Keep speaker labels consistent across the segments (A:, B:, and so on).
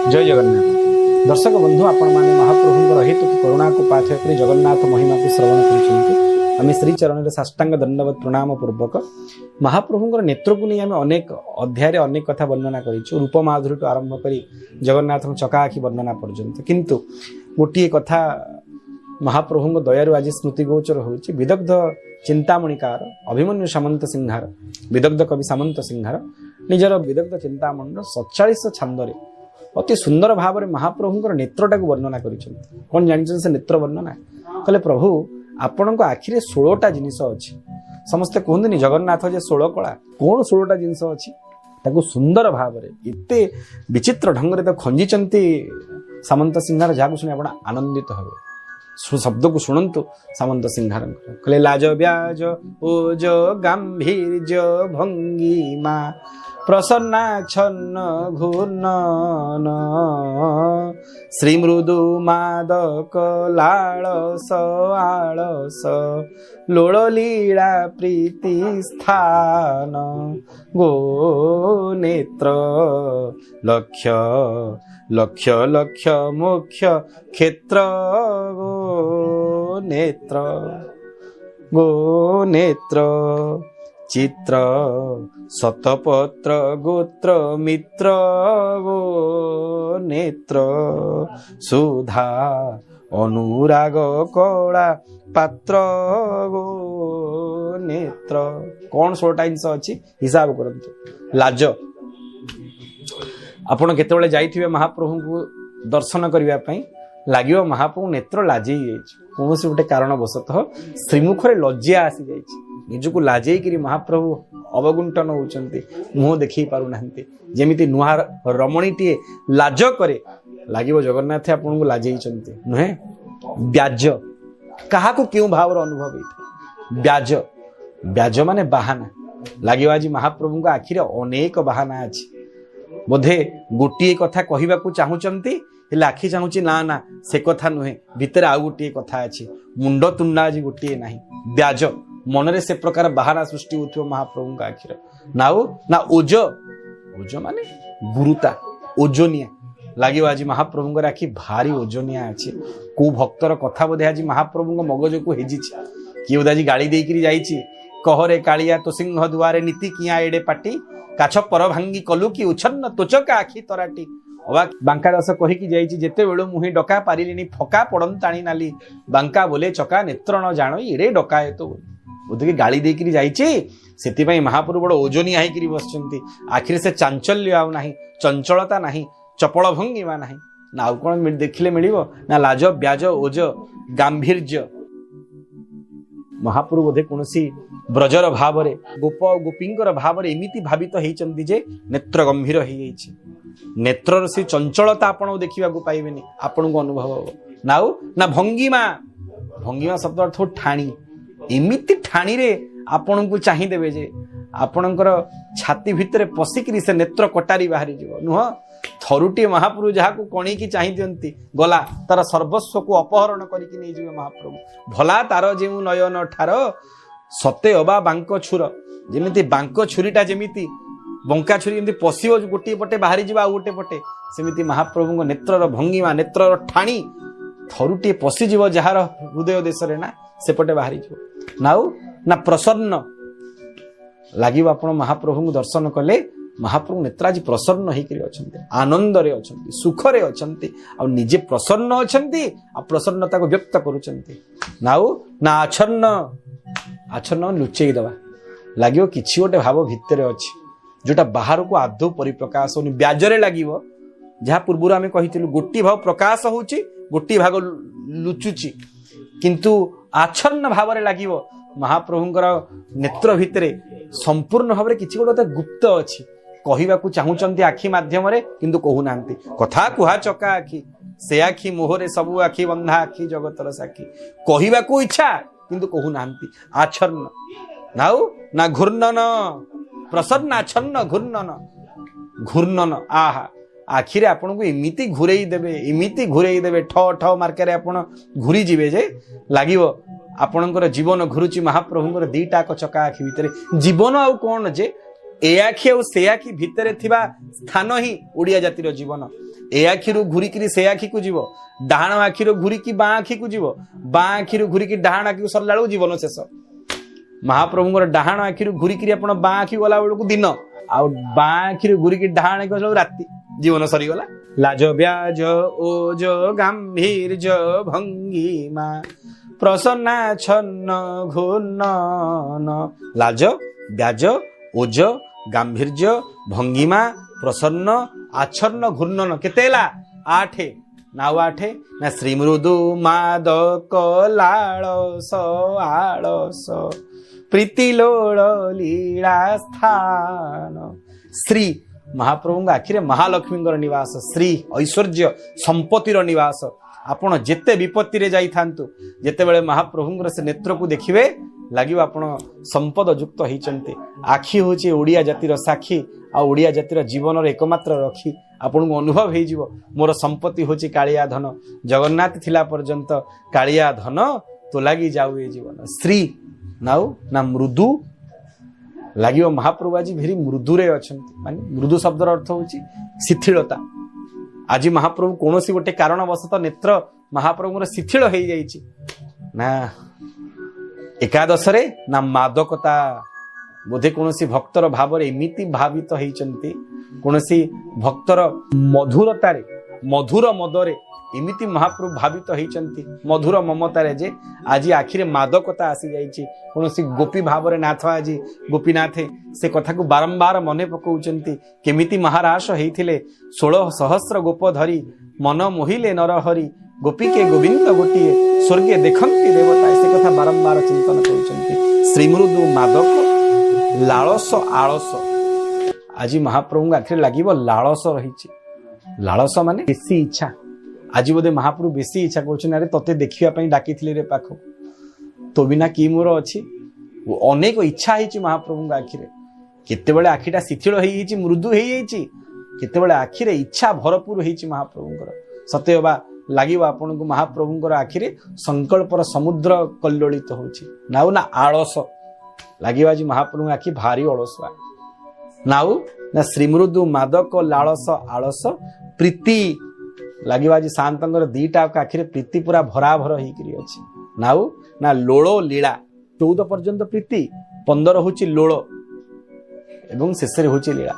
A: जय जगन्नाथ दर्शक बंधु आपण माने महाप्रभुंकर हित करुणा को पाथय करी जगन्नाथ महिमा को श्रवण करिसेंति आमे श्री चरण रे साष्टांग दंडवत प्रणाम पूर्वक महाप्रभुंकर नेत्र को नहीं आमे अनेक अध्याय रे अनेक कथा वर्णना करिछु रूप माधुरी तो आरंभ करी जगन्नाथ चका आखि वर्णना पर्यंत किंतु गोटे कथा महाप्रभुंक दयारु आज स्मृति गोचर होछि विदग्ध चिंतामणिकार अभिमन्यु सामंत सिंहार विदग्ध कवि सामंत सिंहार निजर विदग्ध चिंतामणि 47 छंदरे अति सुंदर भाव में महाप्रभुंकर नेत्रटा को वर्णना करिसेंति कोन जानिछन से नेत्र वर्णना कहले प्रभु आपणको आखिरे 16टा जिनिस अछि समस्त कहंदिनी जगन्नाथ जे 16 कला कोन 16टा जिनिस अछि ताको सुंदर भाव में एते विचित्र ढंग रे त खंजीचंती सामंत सिंहार जाको सुनि आपण आनंदित हेबे शब्द को शुणु सामंत सिंहार कहले लाज ब्याज ओज गांभीर्य भंगिमा प्रसन्नाच्छन्न घूर्णन श्री मृदु मादक लाळस आळस लोळ लीला प्रीति स्थान गो नेत्र लक्ष्य लक्ष्य लक्ष्य मुख्य क्षेत्र गो नेत्र चित्र शतपत्र गोत्र मित्र गो नेत्र सुधा अनुराग कला पात्र गो नेत्र कौन 16टा जिनिस अछि हिसाब करंतु लाज आपण केतेबेले जाइथिबे महाप्रभु को दर्शन करिवा पई लागियो महाप्रभु नेत्र लाजई जाइछि कोनोसी गोटे कारणवशतः श्रीमुखरे लज्जा आसी जाइछि निजको लाजई करी महाप्रभु अवगुंठन होउचंती मुह देखि पारु नाहंती जेमिति नुहार रमणीटी लाज करे लागियो जगन्नाथ आपन को लाजईचंती नहे ब्याज काहा को क्यों भाव अनुभव होइथा ब्याज ब्याज माने बहाना लागियो आज महाप्रभु को आखिरे अनेक बहाना अछि बोधे गोटे कथा कहबा को चाहूचंती हेले आखि चाहूची ना ना से कथा नुहे भीतर आउ गोटे कथा अछि मुंड तुंडा आज गोटे नाही ब्याज मनरे से प्रकार बहाना सृष्टि होथियो महाप्रभु का आखिर नाउ ना ओज ओज माने गुरुता ओजनिया लागियो आज महाप्रभु को आखि भारी ओजनिया अछि को भक्तर कथा बोधे आज महाप्रभु को मगज को हेजी कि बोधे आज गाड़ी देकरी जाईची कहरे कालिया तो सिंह दुआरे नीति किया एडे पाटी काछ पर भांगी कलु की उछन्न तोचका आखि तराटी अबा बांका रस कहि कि जाईची जेते बेलो मुही डका पारिलिनी फका पड़न ताणी नाली बांका बोले चका नेत्र न जानो एडे डका तो बोधे गाड़ी देकरी जाईची सेति पई महाप्रभु बड़ ओजनिया है करी बसचंती आखिर से चांचल्य आउ नाही चंचलता नाही चपल भंगिमा नाही ना आउ कोन देखिले मिलिबो ना लाज ब्याज ओज गांभीर्य महाप्रभु बोधे कोनसी ब्रजर भाव रे गोप गोपींकर भाव रे एमिति भावित हेचंती जे नेत्र गंभीर हे जाईची नेत्रर से चंचलता आपण देखिबा को पाइबेनी आपण को अनुभव हो नाउ ना भंगिमा भंगिमा शब्द अर्थ ठाणी एमिति ठाणी रे आपण को चाहि देबे जे आपणकर छाती भितरे पसिकरी से नेत्र कटारी बाहरी जीव नुह थरुटी महाप्रभु जहा को कणी की चाहि दियंती गला तार सर्वस्व को अपहरण करिकि नै जीवे महाप्रभु भला तार जेउ नयन ठार सते अबा बांक छुर जेमिति बांक छुरीटा जेमिति बंका छुरी जेमिति पसियो गोटे पटे बाहरी जीवा आ गोटे पटे सेमिति महाप्रभु नेत्रर भंगिमा नेत्रर ठाणी थरुटी पसि जीव जहार हृदय देश रे ना सेपटे बाहरी जीव नाउ ना प्रसन्न लागिव आपण महाप्रभु दर्शन कले महाप्रभु नेत्राजी प्रसन्न होकर अछंती आनंद रे अछंती सुख रे अछंती आ निजे प्रसन्न अछंती आ प्रसन्नता को व्यक्त करूचंती नाउ ना आच्छन्न आच्छन्न लुचेई दवा लागिव किछि गोटे भाव भितरे अछि जोटा बाहर को आदौ परिप्रकाश होनी ब्याजरे लागिव जहा पूर्व आमे कहिथिलु गोटी भाव प्रकाश होउची गोटी भाग लुचुची किंतु आच्छन्न भाव रे लागिव महाप्रभुंकर नेत्र भितरे संपूर्ण भाव रे किछि गोटे गुप्त अछि कहिबा को चाहूचंती आखि माध्यम रे किंतु कहू नांती कथा कुहा चका आखि से आखि मोहरे सबु आखि बंधा आखि जगतर साखी कहिबा को इच्छा किंतु कहू नांती आच्छन्न नाउ ना घूर्णन प्रसन्न आच्छन्न घूर्णन घूर्णन आहा आखिरे आपण को इमिति घुरेई देबे ठ ठ मार्के आपण घुरी जिवे जे लागिवो आपणकर जीवन घुरुची महाप्रभुंकर दीटा चका आखि भितरे जीवन आउ कोन जे ए आखि और से आखि भितर थिबा स्थान ही ओडिया जातिर जीवन। ए आखिरु घुरिकी से आखि को जीव, डाहाण आखिर घुरिकी बाँ आखि को जीव, बाँ आखिर घुरिकी डाहाण आखि को सरला बेलू जीवन शेष। महाप्रभुଙ୍କର डाहाण आखिर घुरिकी आपण बाँ आखि गला बेलू दिन, आउ बाँ आखिर घुरिकी डाहाण आखि गला राति, जीवन सरीगला। लाज ब्याज ओज गांभीर्य भंगिमा प्रसन्ना छन्न घूर्णन। लाज ब्याज ओज गांभीर्य भंगिमा प्रसन्न आच्छन्न घूर्णन केतेला 8 नाउ 8 ना श्रीमृदु मादक लाळस आळस प्रीतिलोल लीला स्थान। श्री महाप्रभु आखिरे महालक्ष्मी निवास, श्री ऐश्वर्य संपत्तिर निवास। आपण जेते विपत्ति रे जाई थांतु, जेतेबेले महाप्रभुंकर से नेत्र को देखिबे लागिव आपण संपद युक्त होइचंती। आखि होची ओडिया जातिर साक्षी, आ ओडिया जातिर जीवन रे एकमात्र रखी। आपण को अनुभव हे जीव मोर संपत्ति होची कालिया धन, जगन्नाथ थिला पर्यंत कालिया धन तो लागी जाऊ ए जीवन। श्री नाउ ना मृदु लागिव महाप्रभु आज भेरी मृदु रे अछंती, माने मृदु शब्दर अर्थ होची शिथिलता। आज महाप्रभु कोनोसी गोटे कारणवशतः नेत्र महाप्रभुर शिथिल हो जाइछि ना एकादश रे ना मादकता बोधे कोनोसी भक्तर भाव एमिति भावित होइचंती, कोनोसी भक्तर मधुरतारे मधुर मदरे एमिति महाप्रभु भावित होइचंती, मधुर ममतारे जे आज आखिरे मादकता आसी जाइछि। कोनोसी गोपी भाव रे नाथ आज गोपीनाथ से कथा को बारंबार मने पकाउचंती, केमिति महारास हेइथिले 16 सहस्र गोप धरी मन मोहिले नरहरि गोपी के गोविंद गोटिए स्वर्गे देखंती देवता, से कथा बारंबार चिंतन करुचंती। श्रीमृदु मादक लालस आलस आज महाप्रभु आखिरे लागिव लालस रहिछि। लालस माने बेसी इच्छा। आज बोधे महाप्रभु बेसी इच्छा करछन, अरे तते देखिया पई डाकिथिले रे पाखो, तो बिना की मोर अछि। अनेक इच्छा हेछि महाप्रभु आखिरे। केतेबेले आखिटा शिथिल हेइछि, मृदु हेइछि, केतेबेले आखिरे इच्छा भरपूर हेइछि महाप्रभुଙ୍କର। सत्यबा लागिव आपनको महाप्रभुଙ୍କର आखिरे संकल्पर समुद्र कल्लोलित होछि। नाउ ना आळस लागिव आज महाप्रभु आखि भारी अलसुआ। नाउ ना श्रीमृदु मादक लालस आळस प्रीति लागिव आज शांतंगर दीटा आखिरे प्रीति पूरा भराभर होइकरी अछि। नाउ ना लोलो लीला 14 पर्यंत प्रीति, 15 होछि लोलो एवं शेषरे होछि लीला।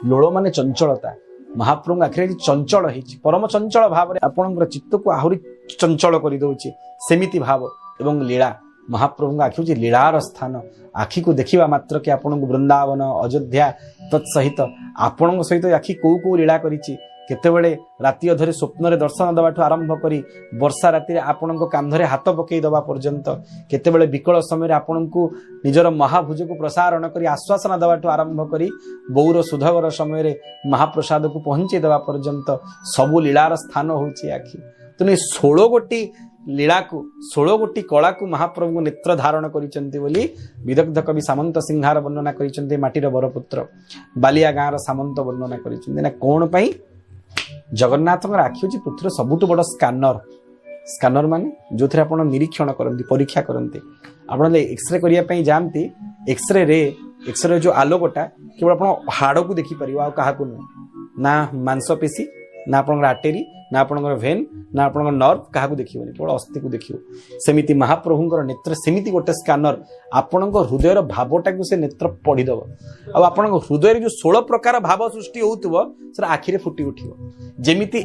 A: लोलो माने चंचलता। महाप्रभु आखिरे चंचल होइछि, परम चंचल भाव रे आपनकर चित्त को आहुरी चंचल करि दउछि, सेमिति भाव एवं लीला। महाप्रभु आखि होछि लीलार स्थान। आखि को देखिबा मात्र के आपन वृंदावन अयोध्या तत्सहित आपन सहित आखि को लीला करिछि। केतेबेले राति अधरे स्वप्न रे दर्शन दबाठु आरंभ करी वर्षा राति रे आपन कांधरे हाथ पकई दबा पर्यंत, केतेबेले विकल समय आपन को निजर महाभुज को प्रसारण करी आश्वासन दबाठु आरंभ करी बौर सुधगर समय रे महाप्रसाद को पहुंचे दबा पर्यंत सबु लीलार स्थान होछि आखि। तने 16 गोटी लीला को 16 गोटी कला को महाप्रभु नेत्र धारण करिसंती बोली विदग्ध कवि सामंत सिंहार वर्णना करिसंती। माटीर बरपुत्र बालिया गाँव सामंत वर्णना करिसंती ना कोन पई जगन्नाथ आखि होची पृथ्वीर सबुठ बड़ स्कानर। स्कानर माने जो थे आपण निरीक्षण करंती, परीक्षा करंती। आपण एक्सरे करिया पई जानती, एक्सरे जो आलोकटा केवल आपण हाड़ को देखि परिबा आ काहा को ना मांसपेशी ना आपण आर्टेरी ना आपण भेन ना आपण नर्व काहा को देखिबनी, केवल अस्थि को देखिबो। सेमिति महाप्रभुंकर नेत्र सेमिति गोटे स्कानर आपण हृदयर भावटा को से नेत्र पढ़ी दब। आ आपण हृदय जो 16 प्रकार भाव सृष्टि होउतबो से आखिरे फुटी उठिबो। जेमिति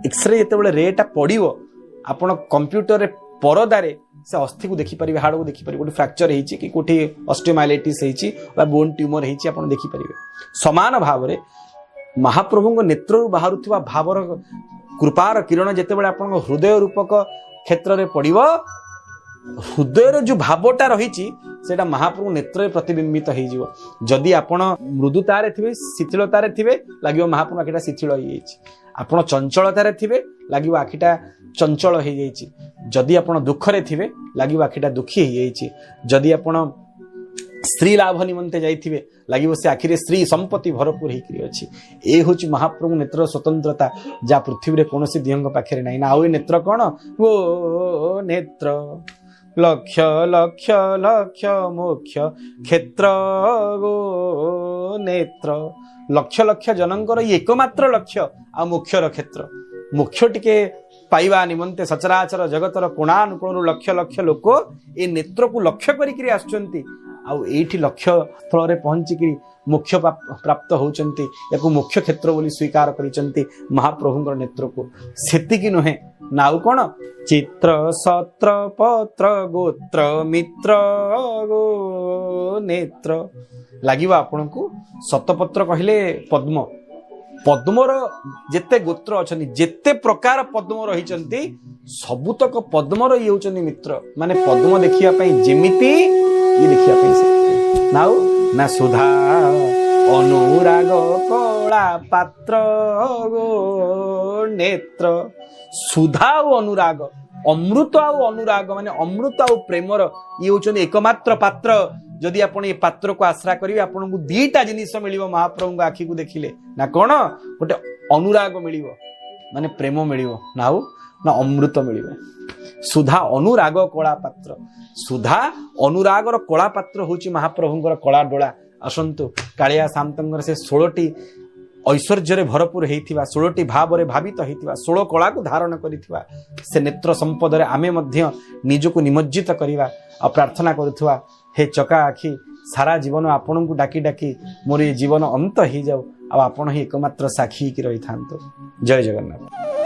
A: एक्सरे जेतेबेले रेटा पड़िबो आपण कंप्यूटर रे परदारे से अस्थि को देखि परिबे, हाड़ को देखि परिबे, गोटे फ्रैक्चर हेछि कि कोठी ऑस्टियोमाइलिटिस हेछि बा बोन ट्यूमर हेछि आपण देखि परिबे। समान भाव रे महाप्रभुंक नेत्रु बाहरुथिबा भावर कृपार किरण जेतेबेले आपण हृदय रूपक क्षेत्र रे पड़िबो, हृदय जो भावटा रही सेटा महाप्रभु नेत्र प्रतिबिंबित हो। जदि आपण मृदुतारे थिबे शिथिलतारे थिबे लागिबो महाप्रभु आखिटा शिथिल हो जाइछि, आपण चंचलतारे थिबे लागिबो आखिटा चंचल हो जाइछि, जदि आपण दुखरे थिबे लागिबो आखिटा दुखी हो जाइछि, जदि आपण स्त्री लाभ निमंते जाइथिबे लागिबो से आखिरे स्त्री संपत्ति भरपूर हेकरी अछि। ए होछि महाप्रभु नेत्र स्वतंत्रता जा पृथ्वी रे कोनोसी दियंग पाखरे नै ना। आउ नेत्र कोन ओ नेत्र लक्ष लक्ष लक्ष मोक्ष क्षेत्र गो नेत्र लक्ष लक्ष जनकर एकमात्र लक्ष्य आ मोक्षर क्षेत्र मोक्ष टिके पाइबा निमंते सचराचर जगतर कोणानुकोणु लक्ष लक्ष लोक ए नेत्र को लक्ष्य करिकरी आछंती आउ एठी लक्ष्य स्थल रे पहुंची मोक्ष प्राप्त होचंती याकू मोक्ष क्षेत्र बोली स्वीकार करिसंती महाप्रभुंकर नेत्र को सेति कि नहे नाउ कोन चित्र सत्र पत्र गोत्र मित्र गो नेत्र लागिबा आपनकू सतपत्र कहिले पद्म पद्मर जेते गोत्र अछनी जेते प्रकार पद्म रहिचंती सबुतक पद्मर ये होचनी मित्र माने पद्म देखिया पई जेमिति ये देखिया पई से नाउ ना सुधा अनुराग कला पात्र गो नेत्र सुधा और अनुराग अमृत और अनुराग माने अमृत और प्रेमर ये होचनी एकमात्र पात्र जदि आपण ये पात्र को आश्रा करिवे आपण को दीटा जिनिस मिलिबो महाप्रभु आखि को देखिले ना कोन गोटे अनुराग मिलिबो माने प्रेम मिलिबो नाउ ना अमृत मिलिबो सुधा अनुराग कला पात्र सुधा अनुरागर कला पात्र होची महाप्रभुंकर कला डोला असंतु कालिया शांतंगर से 16टी ऐश्वर्य भरपूर होइथिबा 16टी भाव रे भावित होइथिबा 16 कला को धारण करिथिबा से नेत्र संपद रे आमे मध्य निजको निमज्जित करिवा आ प्रार्थना करुथुवा हे चका आखि सारा जीवन आपन को डाकी डाकी मोर ये जीवन अंत ही जाऊ आ आपण ही एकमात्र साक्षी की रही थांतो जय जगन्नाथ।